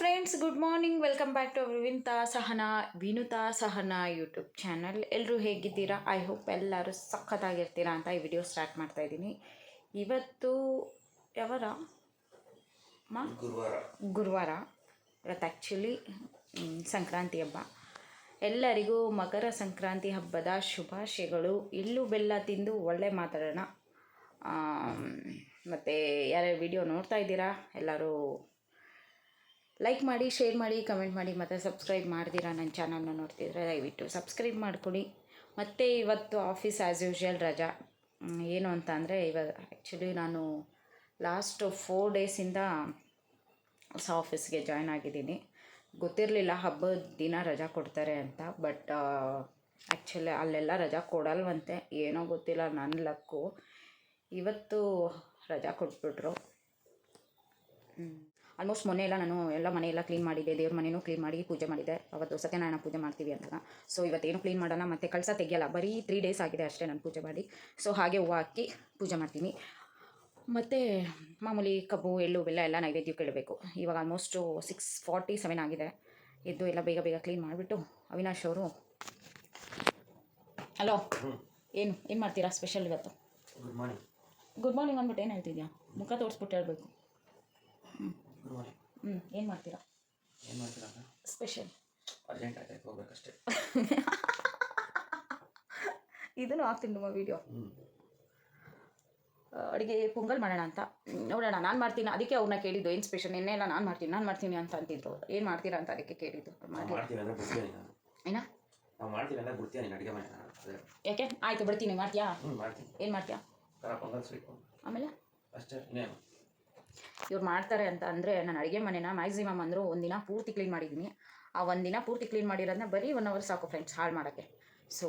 Friends, good morning. Welcome back to Vinutha Sahana YouTube channel. ಎಲ್ಲರೂ ಹೇಗಿದ್ದೀರಾ? I hope ಎಲ್ಲರೂ ಸಖತ್ತಾಗಿರ್ತೀರಾ ಅಂತ ಈ ವಿಡಿಯೋ ಸ್ಟಾರ್ಟ್ ಮಾಡ್ತಾ ಇದ್ದೀನಿ. ಇವತ್ತು ಯಾವಾರ ಗುರುವಾರ. ಇವತ್ತು ಆ್ಯಕ್ಚುಲಿ ಸಂಕ್ರಾಂತಿ ಹಬ್ಬ. ಎಲ್ಲರಿಗೂ ಮಕರ ಸಂಕ್ರಾಂತಿ ಹಬ್ಬದ ಶುಭಾಶಯಗಳು. ಎಳ್ಳು ಬೆಲ್ಲ ತಿಂದು ಒಳ್ಳೆ ಮಾತಾಡೋಣ. ಮತ್ತು ಯಾರ್ಯಾರು ವಿಡಿಯೋ ನೋಡ್ತಾ ಇದ್ದೀರಾ ಎಲ್ಲರೂ ಲೈಕ್ ಮಾಡಿ, ಶೇರ್ ಮಾಡಿ, ಕಮೆಂಟ್ ಮಾಡಿ, ಮತ್ತು ಸಬ್ಸ್ಕ್ರೈಬ್ ಮಾಡ್ದಿರಾ ನನ್ನ ಚಾನಲ್ನ ನೋಡ್ತಿದ್ರೆ ದಯವಿಟ್ಟು ಸಬ್ಸ್ಕ್ರೈಬ್ ಮಾಡ್ಕೊಳ್ಳಿ. ಮತ್ತು ಇವತ್ತು ಆಫೀಸ್ ಆ್ಯಸ್ ಯೂಶ್ವಲ್ ರಜಾ. ಏನು ಅಂತ ಅಂದರೆ ಇವಾಗ ಆ್ಯಕ್ಚುಲಿ ನಾನು ಲಾಸ್ಟ್ 4 ಡೇಸಿಂದ ಹೊಸ ಆಫೀಸ್ಗೆ ಜಾಯ್ನ್ ಆಗಿದ್ದೀನಿ. ಗೊತ್ತಿರಲಿಲ್ಲ ಹಬ್ಬದ ದಿನ ರಜಾ ಕೊಡ್ತಾರೆ ಅಂತ. ಬಟ್ ಆ್ಯಕ್ಚುಲಿ ಅಲ್ಲೆಲ್ಲ ರಜಾ ಕೊಡಲ್ವಂತೆ, ಏನೋ ಗೊತ್ತಿಲ್ಲ, ನನ್ನ ಲಕ್ಕು ಇವತ್ತು ರಜಾ ಕೊಟ್ಬಿಟ್ರು. ಆಲ್ಮೋಸ್ಟ್ ಮೊನ್ನೆ ಎಲ್ಲ ನಾನು ಎಲ್ಲ ಮನೆಯೆಲ್ಲ ಕ್ಲೀನ್ ಮಾಡಿದ್ದೆ, ದೇವ್ರ ಮನೆಯೂ ಕ್ಲೀನ್ ಮಾಡಿ ಪೂಜೆ ಮಾಡಿದ್ದೆ. ಅವತ್ತು ಸತ್ಯನಾರಾಯಣ ಪೂಜೆ ಮಾಡ್ತೀವಿ ಅಂದಾಗ. ಸೊ ಇವತ್ತೇನು ಕ್ಲೀನ್ ಮಾಡೋಣ, ಮತ್ತು ಕಳಸ ತೆಗಿಯಲ್ಲ, ಬರೀ 3 ಡೇಸ್ ಆಗಿದೆ ಅಷ್ಟೇ ನಾನು ಪೂಜೆ ಮಾಡಿ. ಸೊ ಹಾಗೆ ಹೂವು ಹಾಕಿ ಪೂಜೆ ಮಾಡ್ತೀನಿ. ಮತ್ತು ಮಾಮೂಲಿ ಕಬ್ಬು, ಎಳ್ಳು, ಬೆಲ್ಲ ಎಲ್ಲ ನೈವೇದ್ಯಕ್ಕೆ ಇಡಬೇಕು. ಇವಾಗ ಆಲ್ಮೋಸ್ಟು 6:47 ಆಗಿದೆ. ಎದ್ದು ಎಲ್ಲ ಬೇಗ ಬೇಗ ಕ್ಲೀನ್ ಮಾಡಿಬಿಟ್ಟು ಅವಿನಾಶ್ ಅವರು ಹಲೋ ಏನು ಮಾಡ್ತೀರಾ ಸ್ಪೆಷಲ್ ಇವತ್ತು? ಗುಡ್ ಮಾರ್ನಿಂಗ್ ಅಂದ್ಬಿಟ್ಟು ಏನು ಹೇಳ್ತಿದ್ಯಾ? ಮುಖ ತೋರಿಸ್ಬಿಟ್ಟು ಹೇಳ್ಬೇಕು. ಏನು ಮಾಡ್ತೀರಾ ಸ್ಪೆಷಲ್? ಅರ್ಜೆಂಟ್ ಆಯ್ತು, ಹೋಗ್ಬೇಕಷ್ಟೇ. ಇದನ್ನು ಹಾಕ್ತೀನಿ ನಿಮ್ಮ ವಿಡಿಯೋ. ಅಡುಗೆ ಪೊಂಗಲ್ ಮಾಡೋಣ ಅಂತ ನೋಡೋಣ. ನಾನು ಮಾಡ್ತೀನಿ, ಅದಕ್ಕೆ ಅವ್ರನ್ನ ಕೇಳಿದ್ದು ಏನು ಸ್ಪೆಷಲ್. ನಿನ್ನೆ ಎಲ್ಲ ನಾನು ಮಾಡ್ತೀನಿ ಅಂತ ಅಂತಿದ್ರು. ಏನು ಮಾಡ್ತೀರಾ ಅಂತ ಅದಕ್ಕೆ ಕೇಳಿದ್ದು. ಏನ ಯಾಕೆ? ಆಯಿತು, ಬಿಡ್ತೀನಿ. ಮಾಡ್ತೀಯಾ? ಏನು ಮಾಡ್ತೀಯಾ? ಆಮೇಲೆ ಇವ್ರು ಮಾಡ್ತಾರೆ ಅಂತ ಅಂದರೆ ನಾನು ಅಡುಗೆ ಮನೆನ ಮ್ಯಾಕ್ಸಿಮಮ್ ಅಂದರೂ ಒಂದಿನ ಪೂರ್ತಿ ಕ್ಲೀನ್ ಮಾಡಿದ್ದೀನಿ. ಆ ಒಂದಿನ ಪೂರ್ತಿ ಕ್ಲೀನ್ ಮಾಡಿರೋದನ್ನ ಬರೀ 1 ಅವರ್ ಸಾಕು ಫ್ರೆಂಡ್ಸ್ ಹಾಳು ಮಾಡೋಕ್ಕೆ. ಸೊ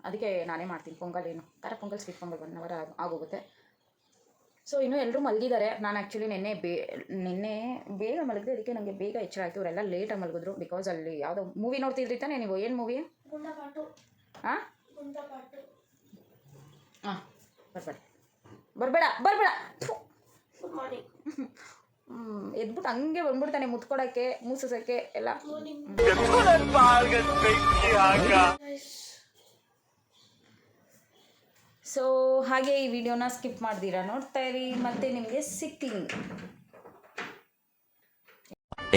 ಅದಕ್ಕೆ ನಾನೇ ಮಾಡ್ತೀನಿ. ಪೊಂಗಲ್ ಏನು ಖಾರ ಪೊಂಗಲ್, ಸ್ವೀಟ್ ಪೊಂಗಲ್ 1 ಅವರ್ ಆಗೋಗುತ್ತೆ. ಸೊ ಇನ್ನೂ ಎಲ್ಲರೂ ಮಲಗಿದ್ದಾರೆ. ನಾನು ಆ್ಯಕ್ಚುಲಿ ನಿನ್ನೆ ಬೇಗ ಮಲಗಿದೆ, ಅದಕ್ಕೆ ನನಗೆ ಬೇಗ ಎಚ್ಚರ ಆಯಿತು. ಇವರೆಲ್ಲ ಲೇಟಾಗಿ ಮಲಗಿದ್ರು. ಬಿಕಾಸ್ ಅಲ್ಲಿ ಯಾವುದೋ ಮೂವಿ ನೋಡ್ತಿದ್ರಿ ತಾನೇ ನೀವು? ಏನು ಮೂವಿ? ಹಾಂ, ಬರಬೇಡ ಗುಡ್ ಮಾರ್ನಿಂಗ್. ಎದ್ಬಿಟ್ಟು ಹಂಗೆ ಬಂದ್ಬಿಡ್ತಾನೆ ಮುತ್ಕೊಡೋಕ್ಕೆ, ಮೂಸೋಕ್ಕೆ ಎಲ್ಲ. ಸೊ ಹಾಗೆ ಈ ವಿಡಿಯೋನ ಸ್ಕಿಪ್ ಮಾಡ್ದಿರಾ ನೋಡ್ತಾ ಇರಿ, ಮತ್ತೆ ನಿಮಗೆ ಸಿಗ್ತೀನಿ.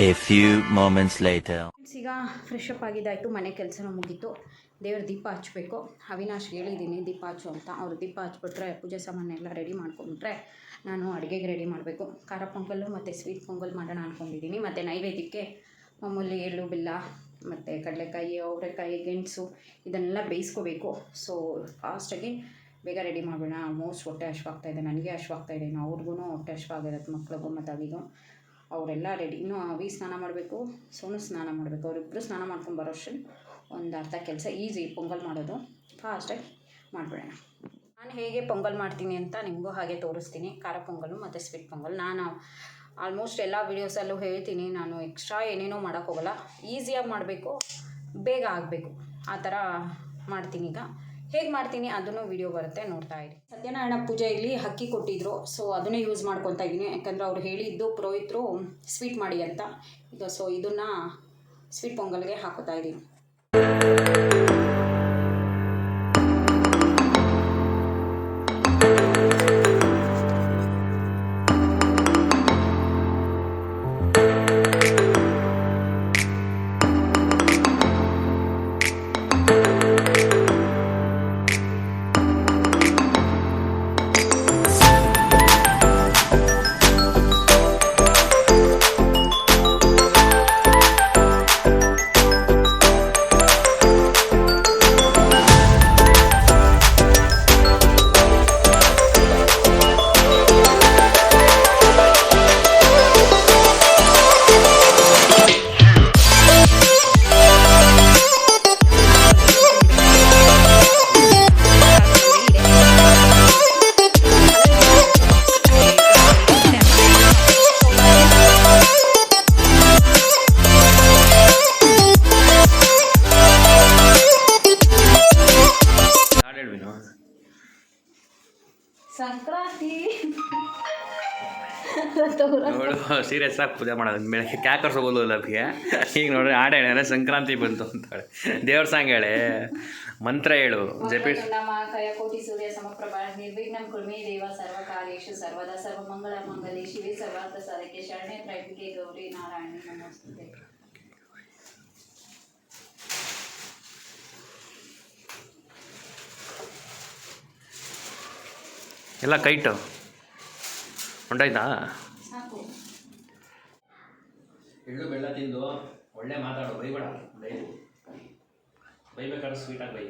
A few moments later. ಈಗ ಫ್ರೆಶ್ ಅಪ್ ಆಗಿದ್ದಾಯಿತು, ಮನೆ ಕೆಲಸನೂ ಮುಗೀತು. ದೇವ್ರ ದೀಪ ಹಚ್ಚಬೇಕು. ಅವಿನಾಶ್ ಹೇಳಿದ್ದೀನಿ ದೀಪ ಹಚ್ಚು ಅಂತ. ಅವರು ದೀಪ ಹಚ್ಬಿಟ್ರೆ ಪೂಜೆ ಸಾಮಾನೆಲ್ಲ ರೆಡಿ ಮಾಡ್ಕೊಂಡ್ಬಿಟ್ರೆ ನಾನು ಅಡುಗೆಗೆ ರೆಡಿ ಮಾಡಬೇಕು. ಖಾರ ಪೊಂಗಲ್ಲು ಮತ್ತು ಸ್ವೀಟ್ ಪೊಂಗಲ್ ಮಾಡೋಣ ಅಂದ್ಕೊಂಡಿದ್ದೀನಿ. ಮತ್ತು ನೈವೇದ್ಯಕ್ಕೆ ಮಾಮೂಲಿ ಎಳ್ಳು ಬೆಲ್ಲ ಮತ್ತು ಕಡಲೆಕಾಯಿ, ಅವರೆಕಾಯಿ, ಗೆಣಸು ಇದನ್ನೆಲ್ಲ ಬೇಯಿಸ್ಕೋಬೇಕು. ಸೊ ಫಾಸ್ಟಾಗಿ ಬೇಗ ರೆಡಿ ಮಾಡೋಣ. ಆಲ್ಮೋಸ್ಟ್ ಹೊಟ್ಟೆ ಹಶ್ವಾಗ್ತಾಯಿದೆ, ನನಗೆ ಹಶ್ವಾಗ್ತಾಯಿದೆ, ಇನ್ನು ಅವ್ರಿಗೂ ಹೊಟ್ಟೆ ಹಶ್ವಾಗಿರುತ್ತೆ, ಮಕ್ಳಿಗೂ ಮತ್ತು ಅವಿಗೂ. ಅವರೆಲ್ಲ ರೆಡಿ. ಇನ್ನೂ ಅವಿ ಸ್ನಾನ ಮಾಡಬೇಕು, ಸೋನು ಸ್ನಾನ ಮಾಡಬೇಕು. ಅವರಿಬ್ಬರು ಸ್ನಾನ ಮಾಡ್ಕೊಂಡು ಬರೋಷ್ಟರಲ್ಲಿ ಒಂದು ಅರ್ಧ ಕೆಲಸ. ಈಸಿ ಪೊಂಗಲ್ ಮಾಡೋದು, ಫಾಸ್ಟಾಗಿ ಮಾಡಿಬಿಡೋಣ. ನಾನು ಹೇಗೆ ಪೊಂಗಲ್ ಮಾಡ್ತೀನಿ ಅಂತ ನಿಮಗೂ ಹಾಗೆ ತೋರಿಸ್ತೀನಿ. ಖಾರ ಪೊಂಗಲು ಮತ್ತು ಸ್ವೀಟ್ ಪೊಂಗಲ್ ನಾನು ಆಲ್ಮೋಸ್ಟ್ ಎಲ್ಲ ವೀಡಿಯೋಸಲ್ಲೂ ಹೇಳ್ತೀನಿ. ನಾನು ಎಕ್ಸ್ಟ್ರಾ ಏನೇನೋ ಮಾಡೋಕ್ಕೋಗಲ್ಲ, ಈಸಿಯಾಗಿ ಮಾಡಬೇಕು, ಬೇಗ ಆಗಬೇಕು, ಆ ಥರ ಮಾಡ್ತೀನಿ. ಈಗ ಹೇಗೆ ಮಾಡ್ತೀನಿ ಅದನ್ನು ವಿಡಿಯೋ ಬರುತ್ತೆ, ನೋಡ್ತಾ ಇರಿ. ಸತ್ಯನಾರಾಯಣ ಪೂಜೆಯಲ್ಲಿ ಅಕ್ಕಿ ಕೊಟ್ಟಿದ್ರು, ಸೊ ಅದನ್ನೇ ಯೂಸ್ ಮಾಡ್ಕೊತಾ ಇದ್ದೀನಿ. ಯಾಕಂದರೆ ಅವ್ರು ಹೇಳಿದ್ದು ಪುರೋಹಿತರು ಸ್ವೀಟ್ ಮಾಡಿ ಅಂತ. ಇದು ಸೊ ಇದನ್ನು ಸ್ವೀಟ್ ಪೊಂಗಲ್ಗೆ ಹಾಕೋತಾ ಇದ್ದೀನಿ. ನೋಡು ಸೀರಿಯಸ್ ಆಗಿ ಪೂಜೆ ಮಾಡೋದು ಬೆಳಗ್ಗೆ ಕ್ಯಾ ಕರ್ಸೋಬೋದು ಲಭ್ಯ ಈಗ ನೋಡ್ರಿ ಹಾಡು ಹೇಳ ಸಂಕ್ರಾಂತಿ ಬಂತು ಅಂತಾಳೆ ದೇವ್ರ ಸಾಂಗ್ ಹೇಳೆ ಮಂತ್ರ ಹೇಳು ಜಪೀಸ್ ನಮ್ಮ ಕಯ ಕೋಟಿ ಸೂರ್ಯ ಸಮಪ್ರಭಾ ನಿರ್ವಿಘ್ನಂ ಕುರ್ಮೇ ದೇವ ಸರ್ವಕಾರ್ಯೇಷು ಸರ್ವದಾ ಸರ್ವಮಂಗಳ ಮಂಗಲೇ ಶಿವೆ ಸರ್ವಾರ್ಥ ಸಾಧಕೆ ಶರಣ್ಯ ತ್ರೈಂಬಕೆ ಗೌರಿ ನಾರಾಯಣಿ ನಮೋಸ್ತುತೆ. ಎಲ್ಲ ಕೈಟು ಉಂಟಾಯ್ತಾ ಸಾಕು. ಎಳ್ಳು ಬೆಲ್ಲ ತಿಂದು ಒಳ್ಳೆ ಮಾತಾಡು ಬೈಬೇಡ ಬೈಬೇಕಾದ್ರೆ ಸ್ವೀಟಾಗಿ ಬೈ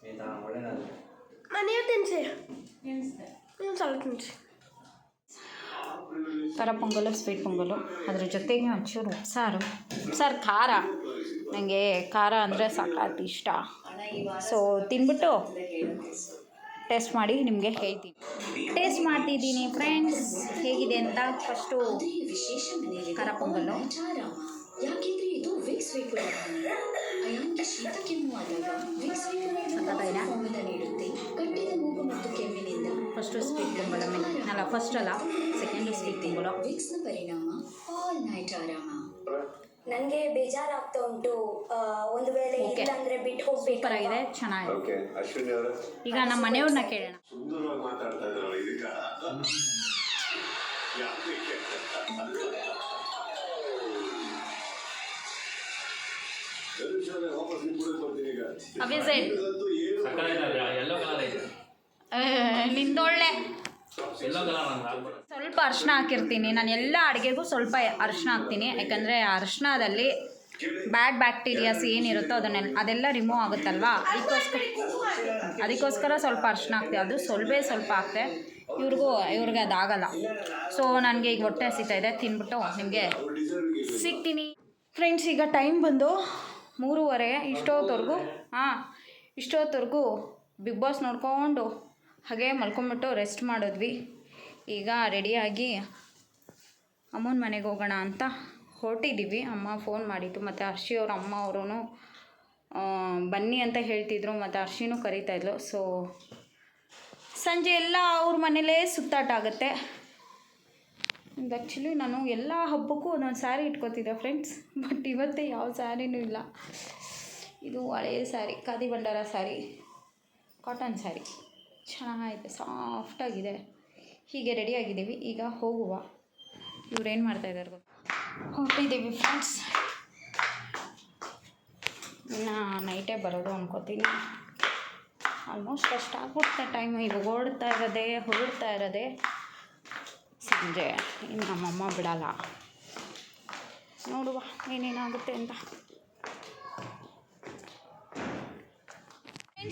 ಆಯ್ತಾ ಒಳ್ಳೇದಾಗಲ್ಲ. ನೀವು ತಿನ್ಸಿ ನೀವು ಸ್ವಲ್ಪ ತಿನ್ಸಿ. ಖಾರ ಪೊಂಗಲು ಸ್ವೀಟ್ ಪೊಂಗಲು ಅದ್ರ ಜೊತೆಗೆ ಒಂಚೂರು ಉಪ್ಸಾರು ಖಾರ. ನನಗೆ ಖಾರ ಅಂದರೆ ಸಾಕಾಗಿ ಇಷ್ಟ. ಸೊ ತಿಂದ್ಬಿಟ್ಟು ಟೇಸ್ಟ್ ಮಾಡಿ ನಿಮಗೆ ಹೇಳ್ತೀನಿ. ಟೇಸ್ಟ್ ಮಾಡ್ತಿದ್ದೀನಿ ಫ್ರೆಂಡ್ಸ್ ಹೇಗಿದೆ ಅಂತ. ಫಸ್ಟು ಖಾರ ಪೊಂಗಲ್ಲು ಫಸ್ಟು ಸ್ವೀಟ್ ಪೊಂಗಲ್ ಅಲ್ಲ ಫಸ್ಟ್ ಅಲ್ಲ ಸೆಕೆಂಡು ಸ್ವೀಟ್ ಪೊಂಗಲು. ನನಗೆ ಬೇಜಾರಾಗ್ತಾ ಉಂಟು. ಒಂದು ವೇಳೆ ಇಲ್ಲ ಅಂದರೆ ಬಿಟ್ಟು ಹೋಗ್ಬೇಕು. ಸೂಪರ್ ಆಗಿದೆ, ಚೆನ್ನಾಗಿದೆ. ಈಗ ನಮ್ಮ ಮನೆಯವ್ರನ್ನ ಕೇಳೋಣ. ಎಲ್ಲೋ ಕಲರ್ ಐತೆ ನಿಂದೊಳ್ಳೆ ಎಲ್ಲೋ ಕಲರ್ ಸ್ವಲ್ಪ ಅರಿಶಿನ ಹಾಕಿರ್ತೀನಿ ನಾನು. ಎಲ್ಲ ಅಡುಗೆಗೂ ಸ್ವಲ್ಪ ಅರಿಶಿನ ಹಾಕ್ತೀನಿ, ಯಾಕಂದರೆ ಅರಿಶಿನದಲ್ಲಿ ಬ್ಯಾಡ್ ಬ್ಯಾಕ್ಟೀರಿಯಾಸ್ ಏನಿರುತ್ತೋ ಅದೆಲ್ಲ ರಿಮೂವ್ ಆಗುತ್ತಲ್ವಾ, ಅದಕ್ಕೋಸ್ಕರ ಸ್ವಲ್ಪ ಅರಿಶಿನ ಹಾಕ್ತೀವಿ. ಅದು ಸ್ವಲ್ಪ ಹಾಕ್ತೆ, ಇವ್ರಿಗೆ ಅದಾಗಲ್ಲ. ಸೊ ನನಗೆ ಈಗ ಹೊಟ್ಟೆ ಹಸಿತಾ ಇದೆ, ತಿಂದ್ಬಿಟ್ಟು ನಿಮಗೆ ಸಿಗ್ತೀನಿ ಫ್ರೆಂಡ್ಸ್. ಈಗ ಟೈಮ್ ಬಂದು 3:30. ಇಷ್ಟೊತ್ತವರೆಗೂ ಬಿಗ್ ಬಾಸ್ ನೋಡಿಕೊಂಡು ಹಾಗೆ ಮಲ್ಕೊಂಬಿಟ್ಟು ರೆಸ್ಟ್ ಮಾಡಿದ್ವಿ. ಈಗ ರೆಡಿಯಾಗಿ ಅಮ್ಮನ ಮನೆಗೆ ಹೋಗೋಣ ಅಂತ ಹೊರಟಿದ್ದೀವಿ. ಅಮ್ಮ ಫೋನ್ ಮಾಡಿದ್ದು, ಮತ್ತು ಹರ್ಷಿ ಅವ್ರ ಅಮ್ಮ ಅವರು ಬನ್ನಿ ಅಂತ ಹೇಳ್ತಿದ್ರು, ಮತ್ತು ಹರ್ಷಿನೂ ಕರೀತಾಯಿದ್ಲು. ಸೊ ಸಂಜೆ ಎಲ್ಲ ಅವ್ರ ಮನೇಲೇ ಸುತ್ತಾಟ ಆಗುತ್ತೆ. ಆ್ಯಕ್ಚುಲಿ ನಾನು ಎಲ್ಲ ಹಬ್ಬಕ್ಕೂ ಒಂದೊಂದು ಸ್ಯಾರಿ ಇಟ್ಕೋತಿದ್ದೆ ಫ್ರೆಂಡ್ಸ್, ಬಟ್ ಇವತ್ತೇ ಯಾವ ಸ್ಯಾರಿನೂ ಇಲ್ಲ. ಇದು ಹಳೆಯ ಸ್ಯಾರಿ, ಖಾದಿ ಭಂಡಾರ ಸ್ಯಾರಿ, ಕಾಟನ್ ಸ್ಯಾರಿ, ಚೆನ್ನಾಗಿದೆ, ಸಾಫ್ಟಾಗಿದೆ. ಹೀಗೆ ರೆಡಿಯಾಗಿದ್ದೀವಿ, ಈಗ ಹೋಗುವ. ಇವ್ರೇನು ಮಾಡ್ತಾಯಿದ್ದಾರೆ ಗೊತ್ತಾ, ಹೊರಟಿದ್ದೀವಿ ಫ್ರೆಂಡ್ಸ್. ಇನ್ನು ನೈಟೇ ಬರೋದು ಅನ್ಕೋತೀನಿ. ಆಲ್ಮೋಸ್ಟ್ ಅಷ್ಟಾಗ್ಬಿಡುತ್ತೆ ಟೈಮ್. ಇವಾಗ ಹೊರಡ್ತಾ ಇರೋದೇ ಸಂಜೆ. ಇನ್ನು ನಮ್ಮಮ್ಮ ಬಿಡಲ್ಲ, ನೋಡುವ ಏನೇನಾಗುತ್ತೆ ಅಂತ.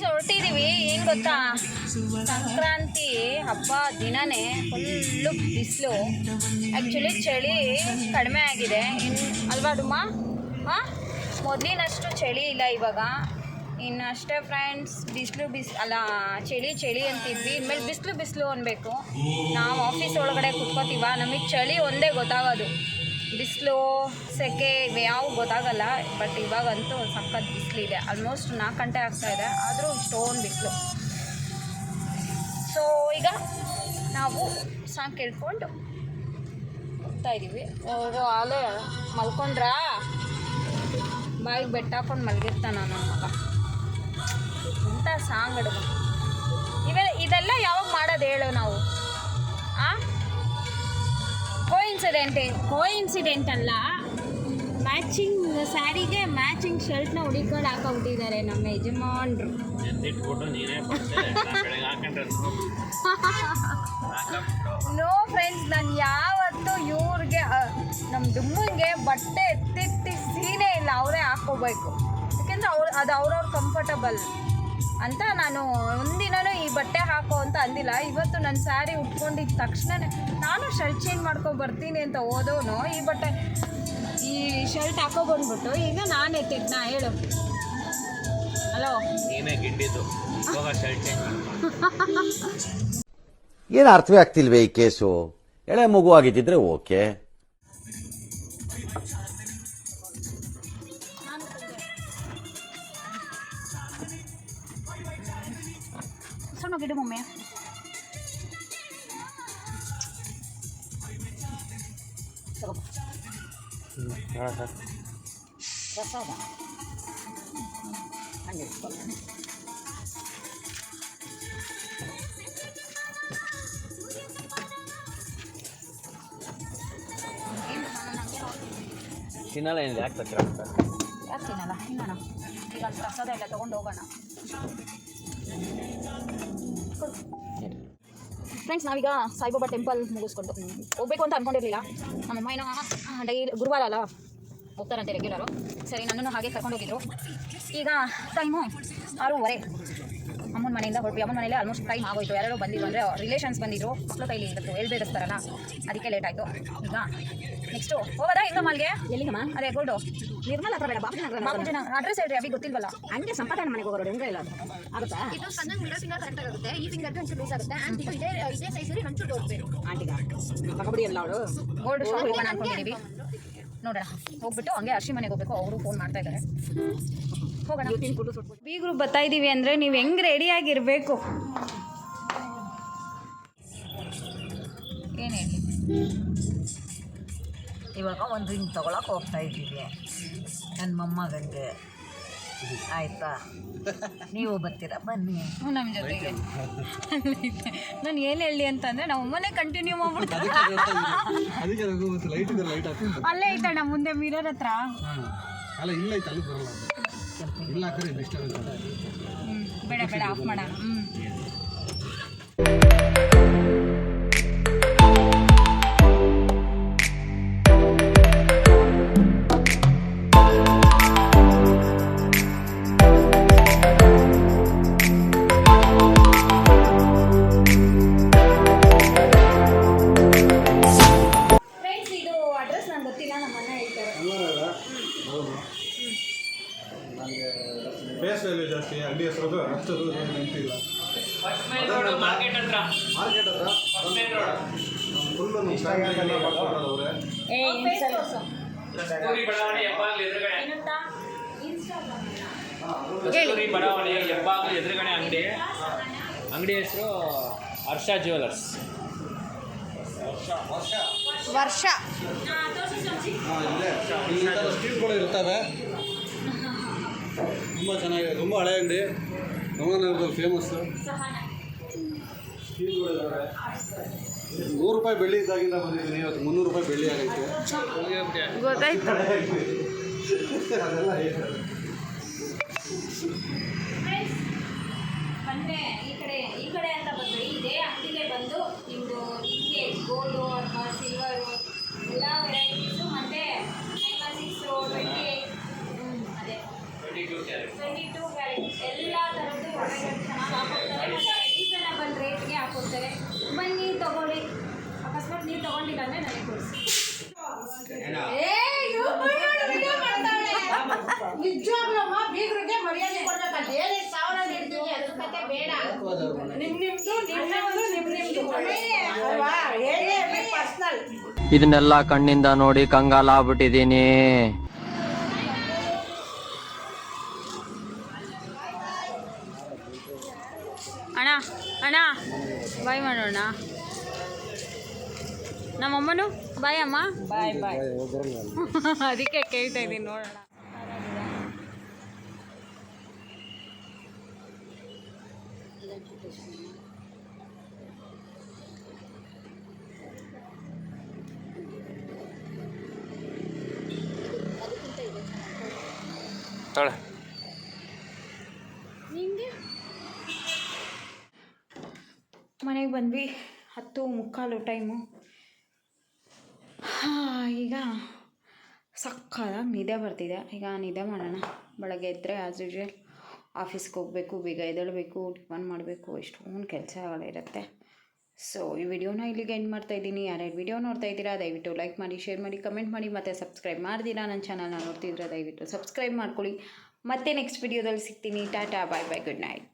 ಹೊರಟಿದ್ದೀವಿ. ಏನು ಗೊತ್ತಾ, ಸಂಕ್ರಾಂತಿ ಹಬ್ಬ ದಿನವೇ ಫುಲ್ಲು ಬಿಸಿಲು. ಆ್ಯಕ್ಚುಲಿ ಚಳಿ ಕಡಿಮೆ ಆಗಿದೆ ಅಲ್ವಾ ಡುಮ್ಮ? ಮೊದಲಿನಷ್ಟು ಚಳಿ ಇಲ್ಲ ಇವಾಗ. ಇನ್ನು ಅಷ್ಟೇ ಫ್ರೆಂಡ್ಸ್, ಚಳಿ ಅಂತಿದ್ವಿ, ಇನ್ಮೇಲೆ ಬಿಸಿಲು ಅನ್ಬೇಕು. ನಾವು ಆಫೀಸ್ ಒಳಗಡೆ ಕುತ್ಕೋತೀವ, ನಮಗೆ ಚಳಿ ಒಂದೇ ಗೊತ್ತಾಗೋದು, ಬಿಸಿಲು ಸೆಕೆ ಇವೆ ಯಾವ ಗೊತ್ತಾಗಲ್ಲ. ಬಟ್ ಇವಾಗಂತೂ ಸಖತ್ ಬಿಸಿಲಿದೆ. ಆಲ್ಮೋಸ್ಟ್ 4 ಗಂಟೆ ಆಗ್ತಾಯಿದೆ, ಆದರೂ ಇಷ್ಟೊಂದು ಬಿಸಿಲು. ಸೊ ಈಗ ನಾವು ಸಾಂಗ್ ಕೇಳ್ಕೊಂಡು ಹೋಗ್ತಾಯಿದ್ದೀವಿ. ಅವರು ಆಲೇ ಮಲ್ಕೊಂಡ್ರಾ, ಬಾಯಿಗೆ ಬೆಟ್ಟ ಹಾಕೊಂಡು ಮಲಗಿರ್ತಾನ ನನ್ನ ಮಗ. ಇಂಥ ಸಾಂಗ್ ಅಡುಗೆ ಇದೆಲ್ಲ ಯಾವಾಗ ಮಾಡೋದು ಹೇಳು ನಾವು? ಕೋಇನ್ಸಿಡೆಂಟ್ ಅಲ್ಲ, ಮ್ಯಾಚಿಂಗ್ ಸ್ಯಾರಿಗೆ ಮ್ಯಾಚಿಂಗ್ ಶರ್ಟ್ನ ಹುಡುಕೊಂಡು ಹಾಕೊಂಡ್ಬಿಟ್ಟಿದ್ದಾರೆ ನಮ್ಮ ಯಜಮಾನ್ರು. ನೋ ಫ್ರೆಂಡ್ಸ್, ನಾನು ಯಾವತ್ತೂ ಇವ್ರಿಗೆ ನಮ್ಮ ಡುಮ್ಮಂಗೆ ಬಟ್ಟೆ ಎತ್ತಿ ಸೀನೇ ಇಲ್ಲ, ಅವರೇ ಹಾಕ್ಕೋಬೇಕು. ಯಾಕೆಂದರೆ ಅದು ಅವ್ರವ್ರ ಕಂಫರ್ಟಬಲ್ ಅಂತ. ನಾನು ಒಂದಿನೂ ಈ ಬಟ್ಟೆ ಹಾಕೋ ಅಂತ ಅಂದಿಲ್ಲ. ಇವತ್ತು ನನ್ನ ಸ್ಯಾರಿ ಉಟ್ಕೊಂಡಿದ್ದ ತಕ್ಷಣವೇ ನಾನು ಶರ್ಟ್ ಚೇಂಜ್ ಮಾಡ್ಕೊಂಡು ಬರ್ತೀನಿ ಅಂತ ಹೋದವನು ಈ ಶರ್ಟ್ ಹಾಕೊಬಂದ್ಬಿಟ್ಟು ಈಗ ನಾನು ಎತ್ತಿದ್ನ ಹೇಳು. ಹಲೋ, ಏನು ಅರ್ಥವೇ ಆಗ್ತಿಲ್ವೇ ಈ ಕೇಸು? ಎಳೆ ಮಗು ಆಗಿದ್ದಿದ್ರೆ ಓಕೆ. ಗಿಡ ಮಮ್ಮಿ ಪ್ರಸಾದ ಹಂಗೆ ಇಟ್ಕೊಳ್ಳೋಣ. ತಿನ್ನಲ್ಲ ಏನಿದೆ ಯಾಕೆ ಬರ್ತೀರ ಅಂತ ಯಾಕೆ ತಿನ್ನಲ್ಲ ತಿನ್ನೋಣ. ಈಗ ಅಲ್ಲಿ ಪ್ರಸಾದ ಎಲ್ಲ ತೊಗೊಂಡು ಹೋಗೋಣ. ಫ್ರೆಂಡ್ಸ್, ನಾವೀಗ ಸಾಯಿಬಾಬಾ ಟೆಂಪಲ್ ಮುಗಿಸ್ಕೊಂಡು ಹೋಗ್ಬೇಕು ಅಂತ ಅಂದ್ಕೊಂಡಿರಲಿಲ್ಲ. ನಮ್ಮಮ್ಮ ಏನೋ ಡೈಲಿ ಗುರುವಾರ ಅಲ್ಲ ಹೋಗ್ತಾರಂತೆ ರೆಗ್ಯುಲರು. ಸರಿ, ನನ್ನನ್ನು ಹಾಗೆ ಕರ್ಕೊಂಡೋಗಿದ್ರು. ಈಗ ಟೈಮು 6:30. ಅಮ್ಮನ ಮನೆಯಿಂದ ಹೊರಟ್ವಿ. ಅಮ್ಮನ ಮನೇಲಿ ಆಲ್ಮೋಸ್ಟ್ ಟೈಮ್ ಆಗೋಯ್ತು. ಯಾರೋ ಬಂದಿದ್ರು ಅಂದರೆ ರಿಲೇಷನ್ಸ್ ಬಂದಿದ್ರು. ಮಕ್ಕಳ ಕೈಲಿ ಇವತ್ತು ಹೇಳ್ಬೇಕಿರ್ತಾರಲ್ಲ, ಅದಕ್ಕೆ ಲೇಟ್ ಆಯಿತು. ಈಗ ನೆಕ್ಸ್ಟು ಹೋಗೋದಾ ಇಂದ ಮಾಲ್ಗೆ? ಎಲ್ಲಿಗಮ್ಮ? ಅದೇ ಗೋಲ್ಡು ನಿರ್ಮಲ ಹತ್ರ ಬೇಡ, ಬಾಪೂಜಿ ಅಡ್ರೆಸ್ ಹೇಳ್ರಿ, ಅವಿ ಗೊತ್ತಿಲ್ವಲ್ಲ. ಹಂಗೆ ಸಂಪಾದನೆ ಮನೆಗೆ ಹೋಗೋರು ಹೆಂಗೆ ಇಲ್ಲ ಆಗುತ್ತಾ? ಇದು ಸಣ್ಣ ಮಿಡಲ್ ಫಿಂಗರ್ ಕರೆಕ್ಟ್ ಆಗುತ್ತೆ. ಈ ಫಿಂಗರ್ ಒಂಚೂರು ಲೂಸ್ ಆಗುತ್ತೆ. ಆ್ಯಂಡ್ ಇದು ಇದೇ ಸೈಜಲ್ಲಿ ಒಂಚೂರು ತೋರಿಸ್ಬೇಕು. ಆಂಟಿಗ ತಗೊಬಿಡಿ ಎಲ್ಲ ಅವಳು ಗೋಲ್ಡ್ ಶಾಪ್ ಹೋಗೋಣ ಅನ್ಕೊಂಡಿದ್ದೀವಿ. ನೋಡೋಣ, ಹೋಗ್ಬಿಟ್ಟು ಹಂಗೆ ಅರ್ಶಿ ಮನೆಗೆ ಹೋಗ್ಬೇಕು. ಅವರು ಫೋನ್ ಮಾಡ್ತಾ ಇದ್ದಾರೆ. ಹೋಗೋಣ. ಬೀಗರು ಬರ್ತಾ ಇದ್ದೀವಿ ಅಂದರೆ ನೀವು ಹೆಂಗೆ ರೆಡಿಯಾಗಿರಬೇಕು? ಏನು ಹೇಳಿ? ಇವಾಗ ಒಂದು ರಿಂಗ್ ತೊಗೊಳಕ್ಕೆ ಹೋಗ್ತಾ ಇದ್ದೀವಿ ನನ್ನ ಮೊಮ್ಮಗಂಗೆ. ಆಯಿತಾ? ನೀವು ಬರ್ತೀರಾ? ಬನ್ನಿ ನಮ್ಮ ಜೊತೆಗೆ. ನಾನು ಏನು ಹೇಳಿ ಅಂತಂದರೆ ನಾವು ಒಮ್ಮನೆ ಕಂಟಿನ್ಯೂ ಮಾಡ್ಬಿಡ್ತಾರೆ. ಅಲ್ಲೇ ಐತಣ್ಣ ಮುಂದೆ ಮಿರರ್ ಹತ್ರ. ಬೇಡ ಬೇಡ, ಆಫ್ ಮಾಡೋಣ. ಫ್ರೆಂಡ್ಸ್, ಇದು ಅಡ್ರೆಸ್ ನಂಗೆ ಗೊತ್ತಿಲ್ಲ, ನಮ್ಮ ಅಣ್ಣ ಹೇಳ್ತಾರೆ. ಫೇಸ್ ವ್ಯಾಲ್ಯೂ ಜಾಸ್ತಿ, ಅಂಗಡಿ ಹೆಸರು ಅಷ್ಟು ನೆನಪಿಲ್ಲ. ಮಾರ್ಕೆಟ್ ಹತ್ರ ಫುಲ್ಲು ಮಾಡ್ಕೊಡೋದವ್ರೆ. ಬಡಾವಣೆ ಹೆಬ್ಬಾಗ್ಲು ಎದುರುಗಡೆ ಅಂಗಡಿ ಹೆಸರು ಹರ್ಷ ಜ್ಯುವೆಲರ್ಸ್. ವರ್ಷ ಇಲ್ಲೇ ಸ್ಟೀಲ್ಗಳು ಇರ್ತವೆ. ತುಂಬ ಚೆನ್ನಾಗಿದೆ, ತುಂಬ ಹಳೆ ಅಂಗಡಿ, ನವನಗರದಲ್ಲಿ ಫೇಮಸ್ಸು. ಸ್ಟೀಲ್ಗಳು ಇದ್ದಾವೆ. 100 ರೂಪಾಯಿ ಬೆಳ್ಳಿ ಇದ್ದಾಗಿಂದ ಬಂದಿದ್ದೀನಿ, ಇವತ್ತು 300 ರೂಪಾಯಿ ಬೆಳ್ಳಿ ಆಗೈತೆ. ಗೊತ್ತಾಯ್ತು. ಅದೆಲ್ಲ ಹೇಳ್ತಾರೆ. ಬಂದರೆ ಈ ಕಡೆ ಅಂತ ಬಂದರೆ ಇದೇ ಅಂಗಡಿಗೆ ಬಂದು ನಿಮ್ಮದು ಹಿಂಗೆ ಗೋಲ್ಡು ಅಥವಾ ಸಿಲ್ವರು ಎಲ್ಲ ವೆರೈಟೀಸು ಮತ್ತು 6 ಅದೇ 22 ಕ್ಯಾರೆಟ್ ಎಲ್ಲ ಥರದ್ದು ಒಳ್ಳೆಗಳು ಚೆನ್ನಾಗಿ ಹಾಕೊಡ್ತಾರೆ ಮತ್ತು ರೀಸನಬಲ್ ರೇಟ್ಗೆ ಹಾಕೊಡ್ತಾರೆ. ಬನ್ನಿ ತೊಗೊಳ್ಳಿ. ಅಕಸ್ಮಾತ್ ನೀವು ತೊಗೊಂಡಿಲ್ಲ ಅಂದರೆ ನನಗೆ ತೋರಿಸಿ. ನಿಜವಾಗ್ಲಮ್ಮ ಬೀಗರಿಗೆ ಮರ್ಯಾದೆ ಕೊಡ್ಬೇಕಂತ ಹೇಳಿ 1000 ನೀಡ್ತೀವಿ, ಅದ್ರ ಕತೆ ಬೇಡ. ನಿಮ್ದು ಅಲ್ವಾ? ಹೇಳಿ ಪರ್ಸನಲ್. ಇದನ್ನೆಲ್ಲ ಕಣ್ಣಿಂದ ನೋಡಿ ಕಂಗಾಲಾಗ್ಬಿಟ್ಟಿದ್ದೀನಿ. ಅಣ್ಣ ಅಣ್ಣ ಬಾಯ್ ಮಾಡೋಣ. ನಮ್ಮಮ್ಮನು ಬಾಯ್ ಅಮ್ಮ. ಬಾಯ್ ಬಾಯ್. ಅದಕ್ಕೆ ಕೇಳ್ತಾ ಇದ್ದೀನಿ, ನೋಡೋಣ. ತೊಳೆ ಮನೆಗೆ ಬಂದ್ವಿ. 10:45 ಟೈಮು. ಈಗ ಸಕ್ಕತ್ತಾಗಿ ನಿದ್ದೆ ಬರ್ತಿದೆ. ಈಗ ನಿದ್ದೆ ಮಾಡೋಣ. ಬೆಳಗ್ಗೆ ಎದ್ದರೆ ಆ್ಯಸ್ ಯೂಶ್ವಲ್ ಆಫೀಸ್ಗೆ ಹೋಗಬೇಕು, ಬೇಗ ಎದ್ದೇಳಬೇಕು, ಟಿಫನ್ ಮಾಡಬೇಕು, ಎಷ್ಟೊಂದು ಕೆಲಸಗಳಿರುತ್ತೆ. ಸೊ ಈ ವಿಡಿಯೋನ ಇಲ್ಲಿಗೆ ಎಂಡ್ ಮಾಡ್ತಾಯಿದ್ದೀನಿ. ಯಾರ್ಯಾರು ವಿಡಿಯೋ ನೋಡ್ತಾ ಇದ್ದೀರಾ ದಯವಿಟ್ಟು ಲೈಕ್ ಮಾಡಿ, ಶೇರ್ ಮಾಡಿ, ಕಮೆಂಟ್ ಮಾಡಿ, ಮತ್ತು ಸಬ್ಸ್ಕ್ರೈಬ್ ಮಾಡ್ದಿರಾ ನನ್ನ ಚಾನಲ್ನ ನೋಡ್ತಿದ್ರೆ ದಯವಿಟ್ಟು ಸಬ್ಸ್ಕ್ರೈಬ್ ಮಾಡ್ಕೊಳ್ಳಿ. ಮತ್ತೆ ನೆಕ್ಸ್ಟ್ ವಿಡಿಯೋದಲ್ಲಿ ಸಿಗ್ತೀನಿ. ಟಾಟಾ, ಬಾಯ್ ಬಾಯ್, ಗುಡ್ ನೈಟ್.